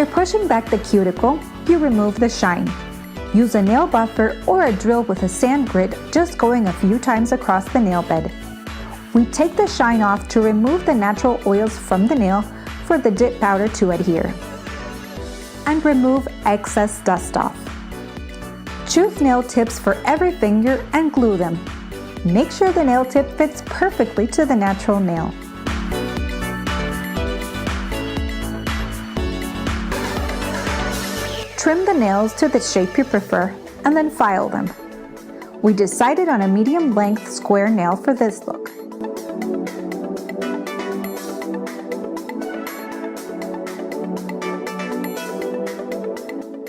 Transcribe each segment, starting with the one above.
After pushing back the cuticle, you remove the shine. Use a nail buffer or a drill with a sand grit, just going a few times across the nail bed. We take the shine off to remove the natural oils from the nail for the dip powder to adhere. And remove excess dust off. Choose nail tips for every finger and glue them. Make sure the nail tip fits perfectly to the natural nail. Trim the nails to the shape you prefer and then file them. We decided on a medium length square nail for this look.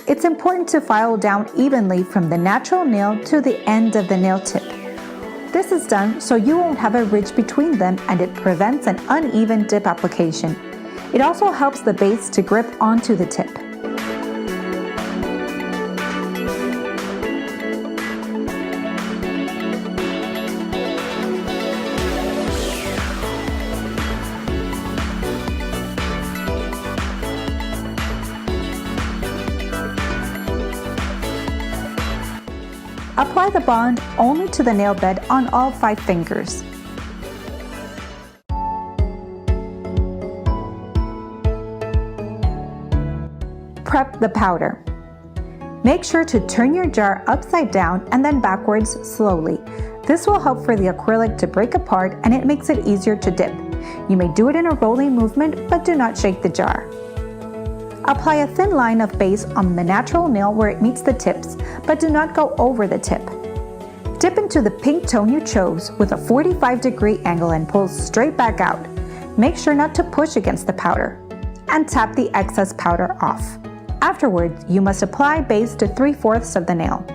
It's important to file down evenly from the natural nail to the end of the nail tip. This is done so you won't have a ridge between them and it prevents an uneven dip application. It also helps the base to grip onto the tip. Apply the bond only to the nail bed on all 5 fingers. Prep the powder. Make sure to turn your jar upside down and then backwards slowly. This will help for the acrylic to break apart and it makes it easier to dip. You may do it in a rolling movement, but do not shake the jar. Apply a thin line of base on the natural nail where it meets the tips, but do not go over the tip. Dip into the pink tone you chose with a 45-degree angle and pull straight back out. Make sure not to push against the powder. And tap the excess powder off. Afterwards, you must apply base to 3/4 of the nail.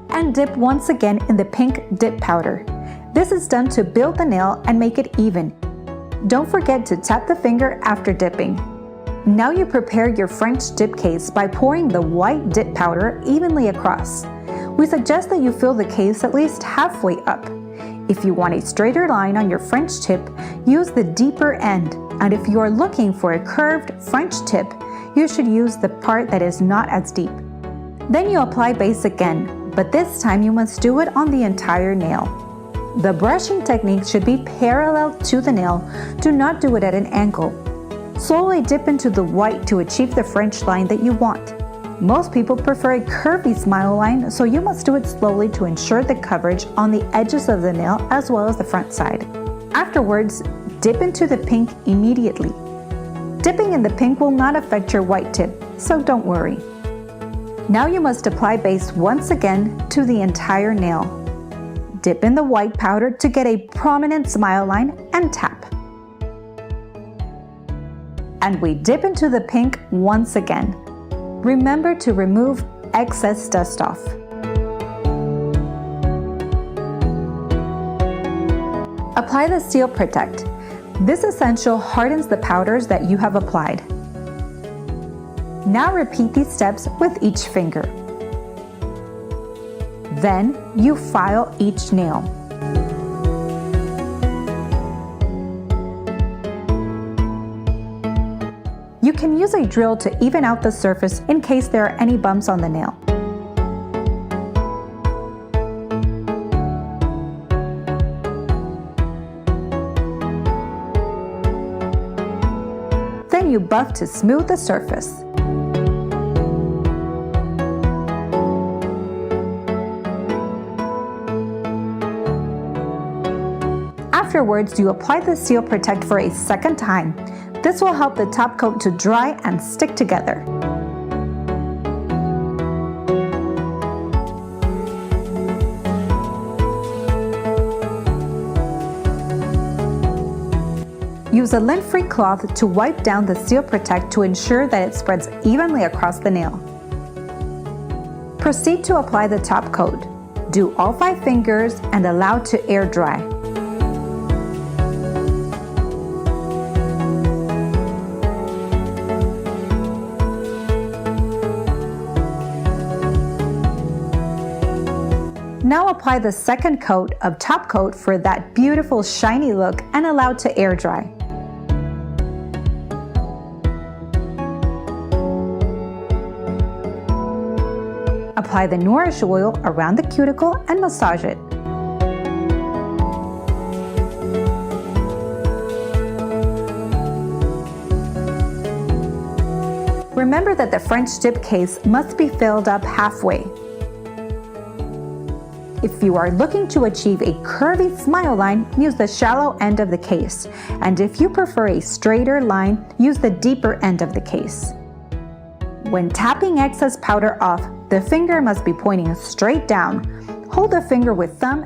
And dip once again in the pink dip powder. This is done to build the nail and make it even. Don't forget to tap the finger after dipping. Now you prepare your French dip case by pouring the white dip powder evenly across. We suggest that you fill the case at least halfway up. If you want a straighter line on your French tip, use the deeper end, and if you are looking for a curved French tip, you should use the part that is not as deep. Then you apply base again, but this time you must do it on the entire nail. The brushing technique should be parallel to the nail. Do not do it at an angle. Slowly dip into the white to achieve the French line that you want. Most people prefer a curvy smile line, so you must do it slowly to ensure the coverage on the edges of the nail as well as the front side. Afterwards, dip into the pink immediately. Dipping in the pink will not affect your white tip, so don't worry. Now you must apply base once again to the entire nail. Dip in the white powder to get a prominent smile line and tap. And we dip into the pink once again. Remember to remove excess dust off. Apply the Seal Protect. This essential hardens the powders that you have applied. Now repeat these steps with each finger. Then you file each nail. You can use a drill to even out the surface in case there are any bumps on the nail. Then you buff to smooth the surface. Afterwards, you apply the Seal Protect for a second time. This will help the top coat to dry and stick together. Use a lint-free cloth to wipe down the Seal Protect to ensure that it spreads evenly across the nail. Proceed to apply the top coat. Do all 5 fingers and allow to air dry. Now apply the second coat of top coat for that beautiful shiny look and allow to air dry. Apply the Nourish oil around the cuticle and massage it. Remember that the French dip case must be filled up halfway. If you are looking to achieve a curvy smile line, use the shallow end of the case. And if you prefer a straighter line, use the deeper end of the case. When tapping excess powder off, the finger must be pointing straight down. Hold the finger with thumb